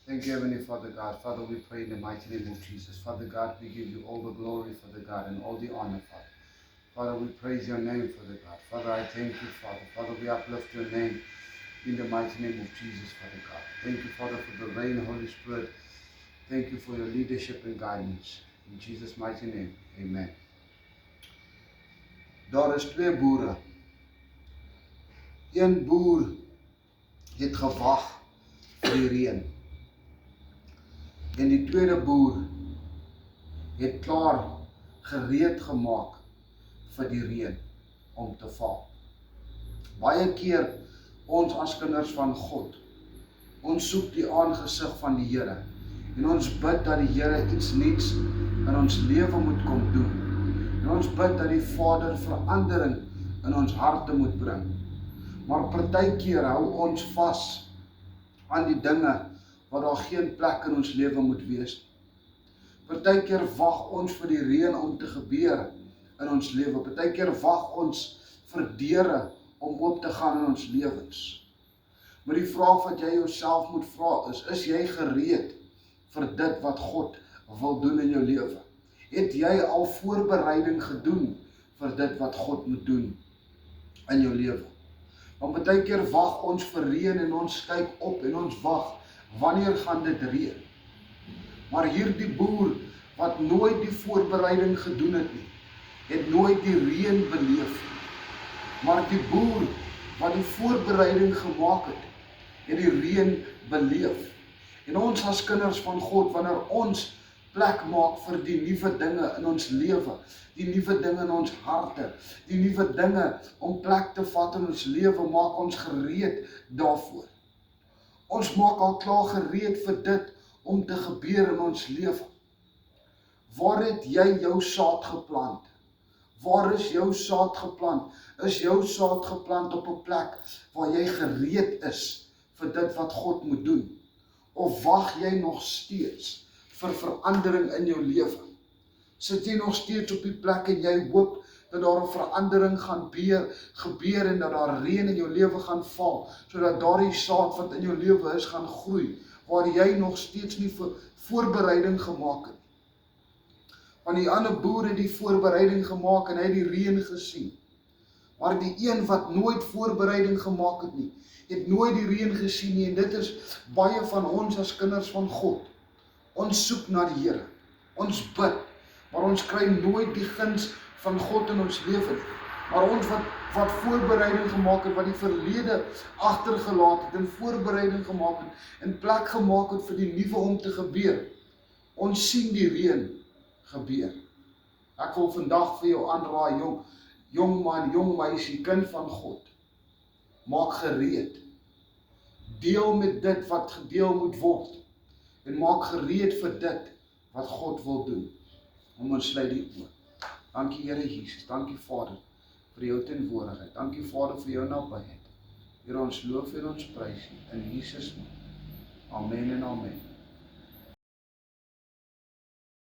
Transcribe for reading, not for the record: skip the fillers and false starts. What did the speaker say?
Thank you, Heavenly Father God. Father, we pray in the mighty name of Jesus. Father God, we give you all the glory, Father God, and all the honor, Father. Father, we praise your name, Father God. Father, I thank you, Father. Father, we uplift your name in the mighty name of Jesus, Father God. Thank you, Father, for the rain, Holy Spirit. Thank you for your leadership and guidance. In Jesus' mighty name, amen. Daar is twee boere. Een boer het gewag vir die reën. En die tweede boer het klaar gereed gemaak vir die reën om te val. Baie keer ons as kinders van God, ons soek die aangesig van die Here en ons bid dat die Here iets nuuts in ons lewe moet kom doen. En ons bid dat die Vader verandering in ons harte moet bring. Maar partykeer hou ons vas aan die dinge waar daar geen plek in ons lewe moet wees. Partykeer wag ons vir die reën om te gebeur in ons lewe. Partykeer wag ons vir deure om oop te gaan in ons lewens. Maar die vraag wat jy jouself moet vra is jy gereed vir dit wat God wil doen in jou lewe? Het jy al voorbereiding gedoen vir dit wat God moet doen in jou lewe? Want baie keer wag ons vir reën en ons kyk op en ons wag, wanneer gaan dit reën? Maar hierdie boer wat nooit die voorbereiding gedoen het nie, het nooit die reën beleef nie. Maar die boer wat die voorbereiding gemaak het, het die reën beleef. En ons as kinders van God, wanneer ons plek maak vir die nuwe dinge in ons lewe, die nuwe dinge in ons harte, die nuwe dinge om plek te vat in ons lewe, maak ons gereed daarvoor. Ons maak al klaar gereed vir dit om te gebeur in ons lewe. Waar het jy jou saad geplant? Waar is jou saad geplant? Is jou saad geplant op 'n plek waar jy gereed is vir dit wat God moet doen? Of wag jy nog steeds vir verandering in jou lewe? Sit jy nog steeds op die plek en jy hoop dat daar 'n verandering gaan gebeur en dat daar reën in jou lewe gaan val, sodat daardie saad wat in jou lewe is gaan groei, waar jy nog steeds nie voorbereiding gemaak het? Want die ander boer het die voorbereiding gemaak en hy het die reën gesien. Maar die een wat nooit voorbereiding gemaak het nie, het nooit die reën gesien nie. En dit is baie van ons as kinders van God. Ons soek na die Here. Ons bid, maar ons kry nooit die guns van God in ons lewe nie. Maar ons wat voorbereiding gemaak het, wat die verlede agtergelaat het en voorbereiding gemaak het en plek gemaak het vir die nuwe om te gebeur. Ons sien die reën gebeur. Ek wil vandag vir jou aanraai, jong man, jong meisie, kind van God. Maak gereed. Deel met dit wat gedeel moet word. En maak gereed vir dit wat God wil doen. Om ons sluit die oë. Dankie Here Jesus, dankie Vader vir jou teenwoordigheid. Dankie Vader vir jou nabyheid. Here, ons loof en ons prys U in Jesus naam. Amen en amen.